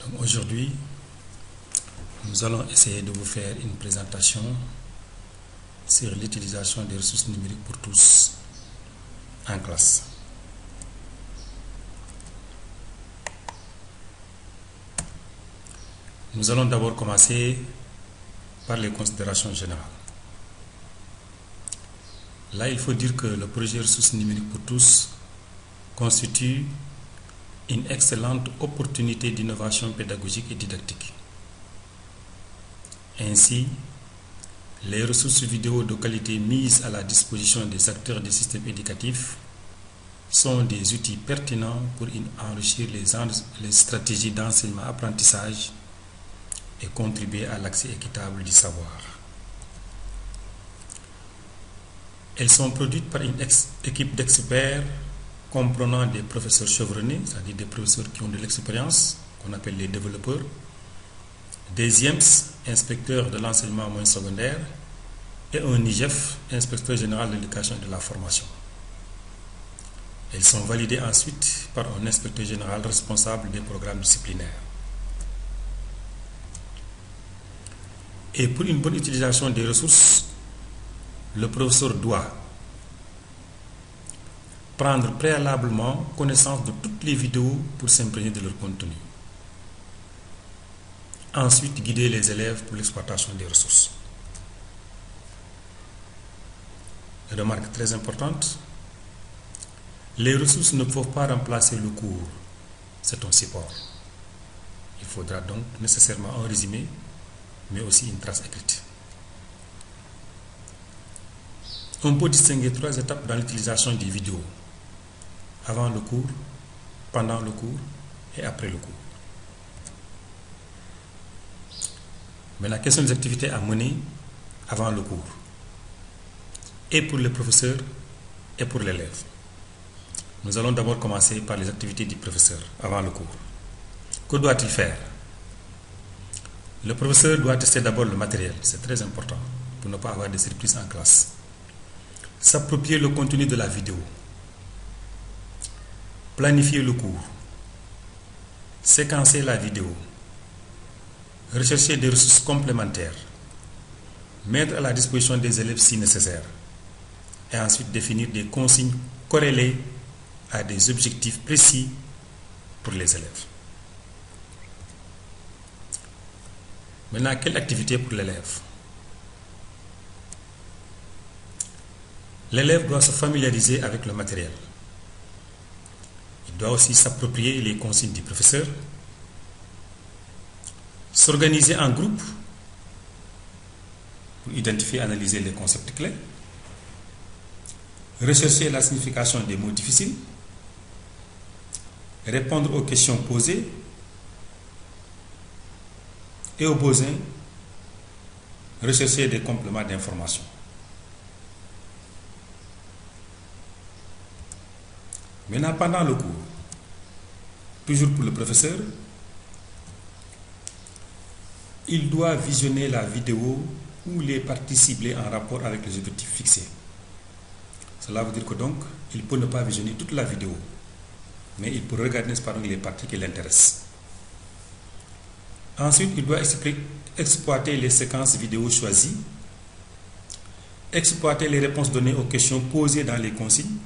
Donc aujourd'hui, nous allons essayer de vous faire une présentation sur l'utilisation des ressources numériques pour tous en classe. Nous allons d'abord commencer par les considérations générales. Là, il faut dire que le projet ressources numériques pour tous constitue une excellente opportunité d'innovation pédagogique et didactique. Ainsi, les ressources vidéo de qualité mises à la disposition des acteurs des systèmes éducatifs sont des outils pertinents pour enrichir les stratégies d'enseignement-apprentissage et contribuer à l'accès équitable du savoir. Elles sont produites par une équipe d'experts comprenant des professeurs chevronnés, c'est-à-dire des professeurs qui ont de l'expérience, qu'on appelle les développeurs, des IEMS, inspecteurs de l'enseignement moyen secondaire, et un IGEF, inspecteur général de l'éducation et de la formation. Elles sont validées ensuite par un inspecteur général responsable des programmes disciplinaires. Et pour une bonne utilisation des ressources, le professeur doit prendre préalablement connaissance de toutes les vidéos pour s'imprégner de leur contenu. Ensuite, guider les élèves pour l'exploitation des ressources. Remarque très importante, les ressources ne peuvent pas remplacer le cours, c'est un support. Il faudra donc nécessairement un résumé, mais aussi une trace écrite. On peut distinguer 3 étapes dans l'utilisation des vidéos: avant le cours, pendant le cours et après le cours. Mais la question des activités à mener avant le cours, et pour le professeur et pour l'élève. Nous allons d'abord commencer par les activités du professeur avant le cours. Que doit-il faire? Le professeur doit tester d'abord le matériel, c'est très important pour ne pas avoir de surprises en classe. S'approprier le contenu de la vidéo. Planifier le cours. Séquencer la vidéo. Rechercher des ressources complémentaires. Mettre à la disposition des élèves si nécessaire. Et ensuite définir des consignes corrélées à des objectifs précis pour les élèves. Maintenant, quelle activité pour l'élève? L'élève doit se familiariser avec le matériel. Il doit aussi s'approprier les consignes du professeur, s'organiser en groupe pour identifier et analyser les concepts clés, rechercher la signification des mots difficiles, répondre aux questions posées et au besoin, rechercher des compléments d'information. Maintenant, pendant le cours, toujours pour le professeur, il doit visionner la vidéo ou les parties ciblées en rapport avec les objectifs fixés. Cela veut dire que donc, il peut ne pas visionner toute la vidéo, mais il peut regarder les parties qui l'intéressent. Ensuite, il doit exploiter les séquences vidéo choisies, exploiter les réponses données aux questions posées dans les consignes,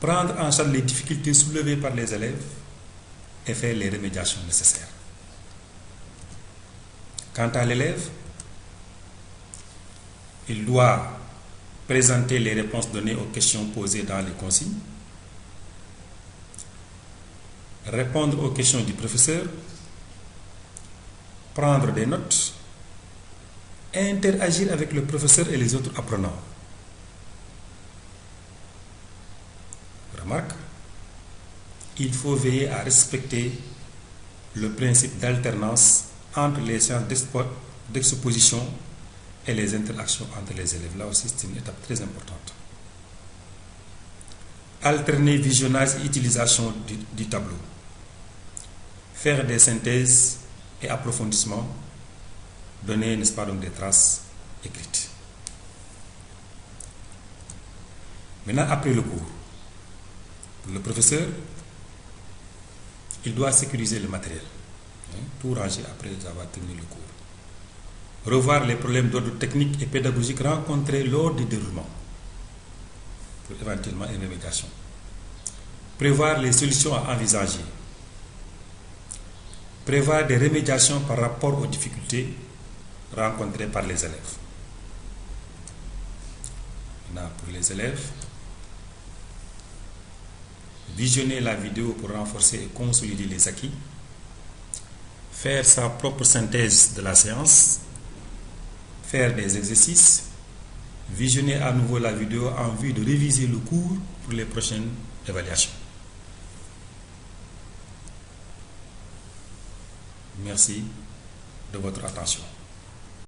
prendre en charge les difficultés soulevées par les élèves et faire les remédiations nécessaires. Quant à l'élève, il doit présenter les réponses données aux questions posées dans les consignes, répondre aux questions du professeur, prendre des notes, interagir avec le professeur et les autres apprenants. Remarque, il faut veiller à respecter le principe d'alternance entre les séances d'exposition et les interactions entre les élèves. Là aussi, c'est une étape très importante. Alterner visionnage et utilisation du tableau. Faire des synthèses et approfondissements, donner, n'est-ce pas, donc des traces écrites. Maintenant, après le cours, le professeur, il doit sécuriser le matériel. tout ranger après avoir terminé le cours. Revoir les problèmes d'ordre technique et pédagogique rencontrés lors du déroulement pour éventuellement une remédiation. Prévoir les solutions à envisager. Prévoir des remédiations par rapport aux difficultés rencontrées par les élèves. Maintenant, pour les élèves, visionner la vidéo pour renforcer et consolider les acquis. Faire sa propre synthèse de la séance. Faire des exercices. Visionner à nouveau la vidéo en vue de réviser le cours pour les prochaines évaluations. Merci de votre attention.